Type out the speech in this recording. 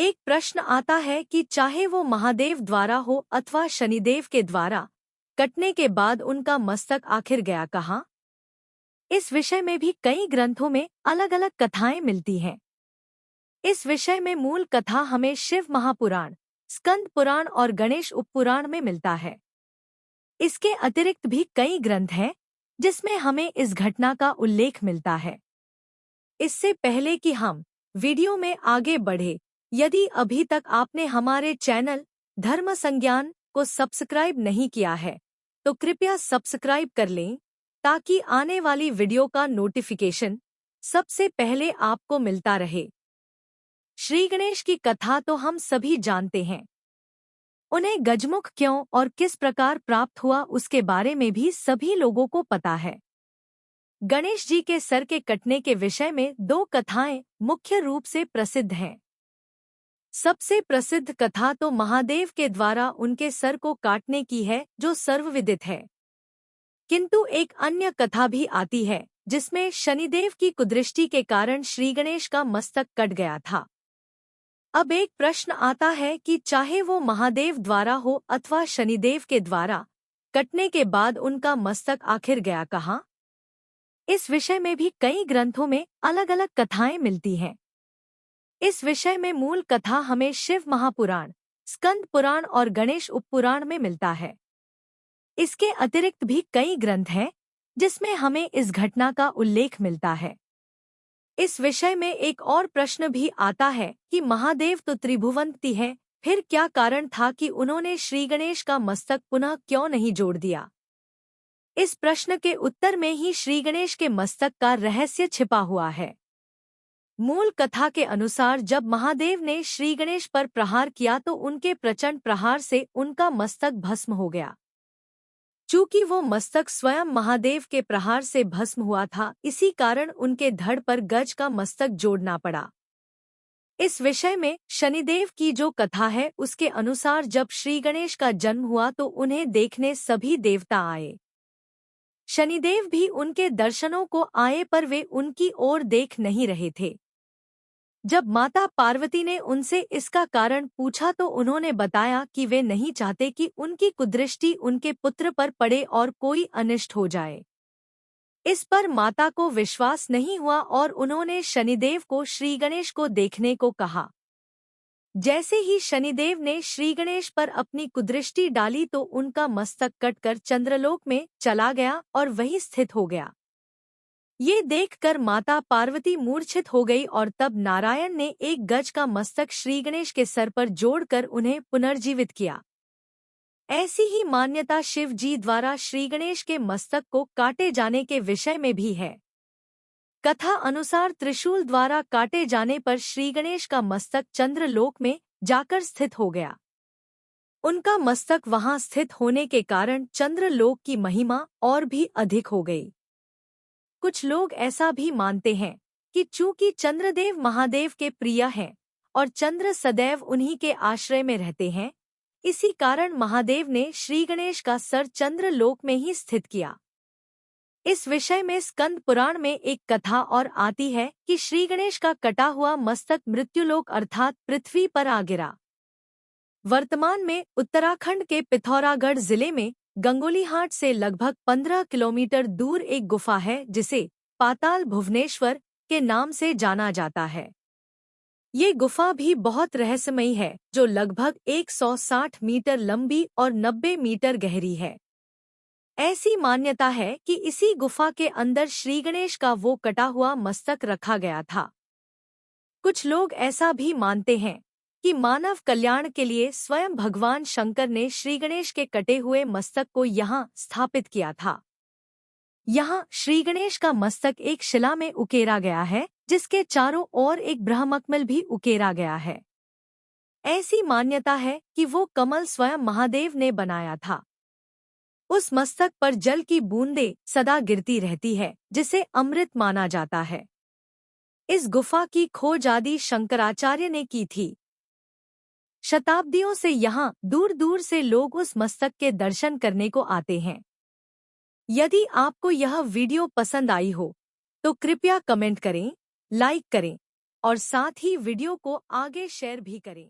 एक प्रश्न आता है कि चाहे वो महादेव द्वारा हो अथवा शनिदेव के द्वारा, कटने के बाद उनका मस्तक आखिर गया कहाँ? इस विषय में भी कई ग्रंथों में अलग अलग कथाएं मिलती हैं। इस विषय में मूल कथा हमें शिव महापुराण, स्कंद पुराण और गणेश उपपुराण में मिलता है। इसके अतिरिक्त भी कई ग्रंथ हैं जिसमें हमें इस घटना का उल्लेख मिलता है। इससे पहले कि हम वीडियो में आगे बढ़े, यदि अभी तक आपने हमारे चैनल धर्म संज्ञान को सब्सक्राइब नहीं किया है तो कृपया सब्सक्राइब कर लें ताकि आने वाली वीडियो का नोटिफिकेशन सबसे पहले आपको मिलता रहे। श्री गणेश की कथा तो हम सभी जानते हैं। उन्हें गजमुख क्यों और किस प्रकार प्राप्त हुआ उसके बारे में भी सभी लोगों को पता है। गणेश जी के सर के कटने के विषय में दो कथाएं मुख्य रूप से प्रसिद्ध हैं। सबसे प्रसिद्ध कथा तो महादेव के द्वारा उनके सर को काटने की है, जो सर्वविदित है। किंतु एक अन्य कथा भी आती है जिसमें शनिदेव की कुदृष्टि के कारण श्री गणेश का मस्तक कट गया था। अब एक प्रश्न आता है कि चाहे वो महादेव द्वारा हो अथवा शनिदेव के द्वारा, कटने के बाद उनका मस्तक आखिर गया कहाँ? इस विषय में भी कई ग्रंथों में अलग अलग कथाएं मिलती हैं। इस विषय में मूल कथा हमें शिव महापुराण, स्कंद पुराण और गणेश उपपुराण में मिलता है। इसके अतिरिक्त भी कई ग्रंथ हैं जिसमें हमें इस घटना का उल्लेख मिलता है। इस विषय में एक और प्रश्न भी आता है कि महादेव तो त्रिभुवनपति हैं, फिर क्या कारण था कि उन्होंने श्री गणेश का मस्तक पुनः क्यों नहीं जोड़ दिया? इस प्रश्न के उत्तर में ही श्री गणेश के मस्तक का रहस्य छिपा हुआ है। मूल कथा के अनुसार जब महादेव ने श्री गणेश पर प्रहार किया तो उनके प्रचंड प्रहार से उनका मस्तक भस्म हो गया। चूंकि वो मस्तक स्वयं महादेव के प्रहार से भस्म हुआ था, इसी कारण उनके धड़ पर गज का मस्तक जोड़ना पड़ा। इस विषय में शनिदेव की जो कथा है उसके अनुसार जब श्री गणेश का जन्म हुआ तो उन्हें देखने सभी देवता आए। शनिदेव भी उनके दर्शनों को आए पर वे उनकी ओर देख नहीं रहे थे। जब माता पार्वती ने उनसे इसका कारण पूछा तो उन्होंने बताया कि वे नहीं चाहते कि उनकी कुदृष्टि उनके पुत्र पर पड़े और कोई अनिष्ट हो जाए। इस पर माता को विश्वास नहीं हुआ और उन्होंने शनिदेव को श्री गणेश को देखने को कहा। जैसे ही शनिदेव ने श्री गणेश पर अपनी कुदृष्टि डाली तो उनका मस्तक कटकर चंद्रलोक में चला गया और वहीं स्थित हो गया। ये देखकर माता पार्वती मूर्छित हो गई और तब नारायण ने एक गज का मस्तक श्री गणेश के सर पर जोड़कर उन्हें पुनर्जीवित किया। ऐसी ही मान्यता शिव जी द्वारा श्री गणेश के मस्तक को काटे जाने के विषय में भी है। कथा अनुसार त्रिशूल द्वारा काटे जाने पर श्री गणेश का मस्तक चंद्रलोक में जाकर स्थित हो गया। उनका मस्तक वहां स्थित होने के कारण चंद्रलोक की महिमा और भी अधिक हो गई। कुछ लोग ऐसा भी मानते हैं कि चूंकि चंद्रदेव महादेव के प्रिय हैं और चंद्र सदैव उन्हीं के आश्रय में रहते हैं, इसी कारण महादेव ने श्री गणेश का सर चंद्रलोक में ही स्थित किया। इस विषय में स्कंद पुराण में एक कथा और आती है कि श्री गणेश का कटा हुआ मस्तक मृत्युलोक अर्थात पृथ्वी पर आ गिरा। वर्तमान में उत्तराखंड के पिथौरागढ़ जिले में गंगोलीहाट से लगभग 15 किलोमीटर दूर एक गुफा है जिसे पाताल भुवनेश्वर के नाम से जाना जाता है। ये गुफा भी बहुत रहस्यमयी है, जो लगभग 160 मीटर लंबी और 90 मीटर गहरी है। ऐसी मान्यता है कि इसी गुफा के अंदर श्री गणेश का वो कटा हुआ मस्तक रखा गया था। कुछ लोग ऐसा भी मानते हैं कि मानव कल्याण के लिए स्वयं भगवान शंकर ने श्री गणेश के कटे हुए मस्तक को यहाँ स्थापित किया था। यहाँ श्री गणेश का मस्तक एक शिला में उकेरा गया है, जिसके चारों ओर एक ब्रह्मकमल भी उकेरा गया है। ऐसी मान्यता है कि वो कमल स्वयं महादेव ने बनाया था। उस मस्तक पर जल की बूंदें सदा गिरती रहती है, जिसे अमृत माना जाता है। इस गुफा की खोज आदि शंकराचार्य ने की थी। शताब्दियों से यहाँ दूर दूर से लोग उस मस्तक के दर्शन करने को आते हैं। यदि आपको यह वीडियो पसंद आई हो तो कृपया कमेंट करें, लाइक करें और साथ ही वीडियो को आगे शेयर भी करें।